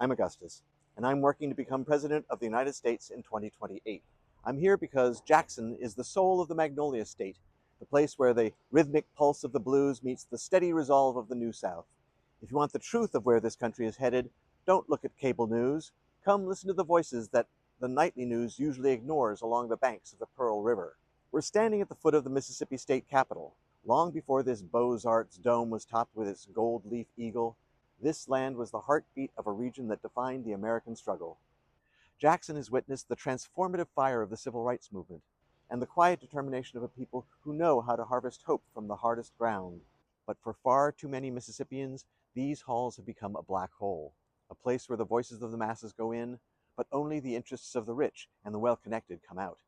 I'm Augustus, and I'm working to become President of the United States in 2028. I'm here because Jackson is the soul of the Magnolia State, the place where the rhythmic pulse of the blues meets the steady resolve of the New South. If you want the truth of where this country is headed, don't look at cable news. Come listen to the voices that the nightly news usually ignores along the banks of the Pearl River. We're standing at the foot of the Mississippi State Capitol. Long before this Beaux-Arts dome was topped with its gold leaf eagle, this land was the heartbeat of a region that defined the American struggle. Jackson has witnessed the transformative fire of the civil rights movement and the quiet determination of a people who know how to harvest hope from the hardest ground. But for far too many Mississippians, these halls have become a black hole, a place where the voices of the masses go in, but only the interests of the rich and the well-connected come out.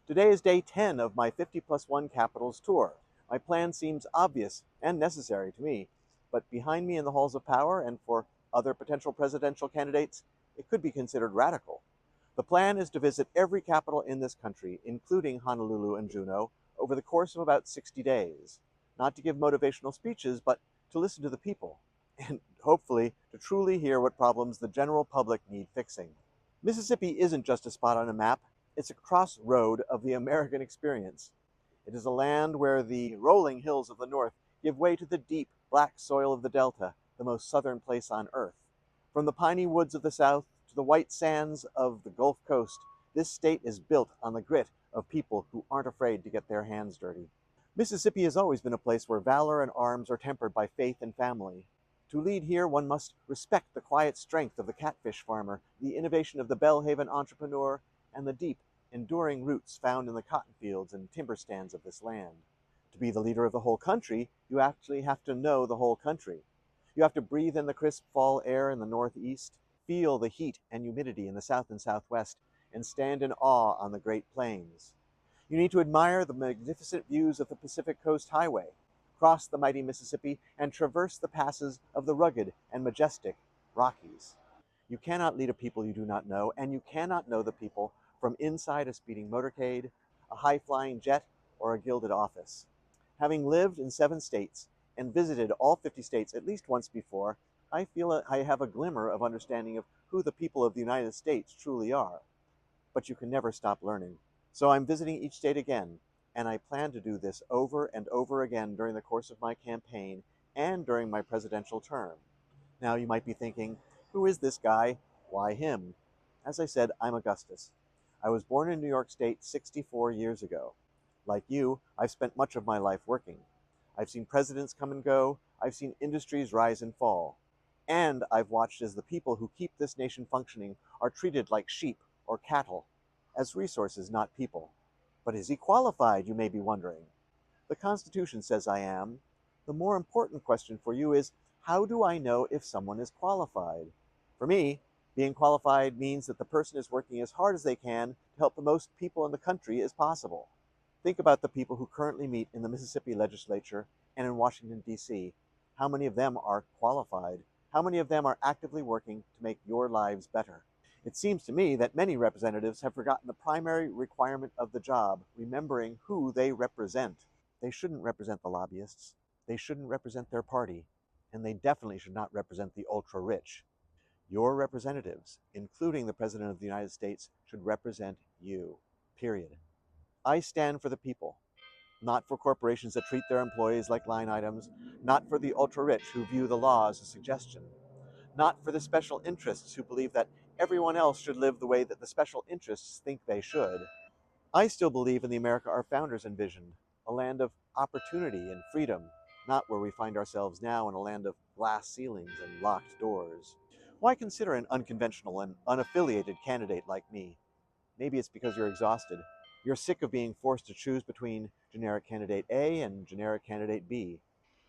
Today is day 10 of my 50+1 Capitals tour. My plan seems obvious and necessary to me, but behind me in the halls of power and for other potential presidential candidates, it could be considered radical. The plan is to visit every capital in this country, including Honolulu and Juneau, over the course of about 60 days. Not to give motivational speeches, but to listen to the people, and hopefully to truly hear what problems the general public need fixing. Mississippi isn't just a spot on a map, it's a crossroad of the American experience. It is a land where the rolling hills of the north give way to the deep, black soil of the Delta, the most southern place on earth. From the piney woods of the south to the white sands of the Gulf Coast, this state is built on the grit of people who aren't afraid to get their hands dirty. Mississippi has always been a place where valor and arms are tempered by faith and family. To lead here, one must respect the quiet strength of the catfish farmer, the innovation of the Belhaven entrepreneur, and the deep, enduring roots found in the cotton fields and timber stands of this land. To be the leader of the whole country, you actually have to know the whole country. You have to breathe in the crisp fall air in the northeast, feel the heat and humidity in the south and southwest, and stand in awe on the Great Plains. You need to admire the magnificent views of the Pacific Coast Highway, cross the mighty Mississippi, and traverse the passes of the rugged and majestic Rockies. You cannot lead a people you do not know, and you cannot know the people from inside a speeding motorcade, a high-flying jet, or a gilded office. Having lived in 7 states and visited all 50 states at least once before, I feel I have a glimmer of understanding of who the people of the United States truly are. But you can never stop learning. So I'm visiting each state again, and I plan to do this over and over again during the course of my campaign and during my presidential term. Now you might be thinking, who is this guy? Why him? As I said, I'm Augustus. I was born in New York State 64 years ago. Like you, I've spent much of my life working. I've seen presidents come and go, I've seen industries rise and fall, and I've watched as the people who keep this nation functioning are treated like sheep or cattle, as resources, not people. But is he qualified, you may be wondering? The Constitution says I am. The more important question for you is, how do I know if someone is qualified? For me, being qualified means that the person is working as hard as they can to help the most people in the country as possible. Think about the people who currently meet in the Mississippi legislature and in Washington, D.C. How many of them are qualified? How many of them are actively working to make your lives better? It seems to me that many representatives have forgotten the primary requirement of the job, remembering who they represent. They shouldn't represent the lobbyists. They shouldn't represent their party. And they definitely should not represent the ultra-rich. Your representatives, including the President of the United States, should represent you. Period. I stand for the people, not for corporations that treat their employees like line items, not for the ultra-rich who view the law as a suggestion, not for the special interests who believe that everyone else should live the way that the special interests think they should. I still believe in the America our founders envisioned, a land of opportunity and freedom, not where we find ourselves now in a land of glass ceilings and locked doors. Why consider an unconventional and unaffiliated candidate like me? Maybe it's because you're exhausted. You're sick of being forced to choose between generic candidate A and generic candidate B.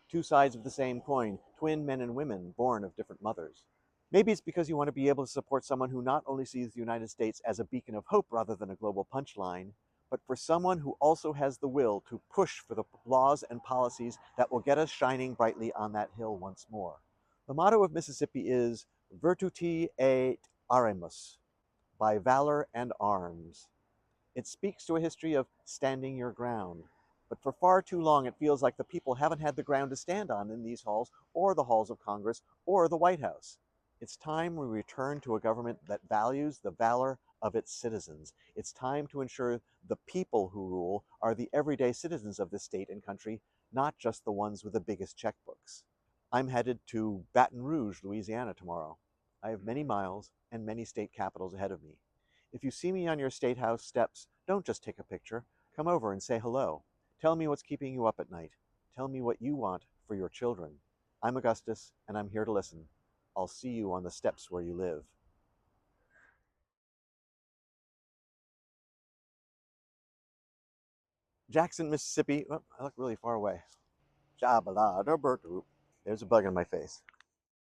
Two sides of the same coin, twin men and women born of different mothers. Maybe it's because you want to be able to support someone who not only sees the United States as a beacon of hope rather than a global punchline, but for someone who also has the will to push for the laws and policies that will get us shining brightly on that hill once more. The motto of Mississippi is Virtuti et Aremus, by valor and arms. It speaks to a history of standing your ground. But for far too long, it feels like the people haven't had the ground to stand on in these halls, or the halls of Congress, or the White House. It's time we return to a government that values the valor of its citizens. It's time to ensure the people who rule are the everyday citizens of this state and country, not just the ones with the biggest checkbooks. I'm headed to Baton Rouge, Louisiana tomorrow. I have many miles and many state capitals ahead of me. If you see me on your state house steps, don't just take a picture. Come over and say hello. Tell me what's keeping you up at night. Tell me what you want for your children. I'm Augustus, and I'm here to listen. I'll see you on the steps where you live. Jackson, Mississippi. Oh, I look really far away. There's a bug in my face.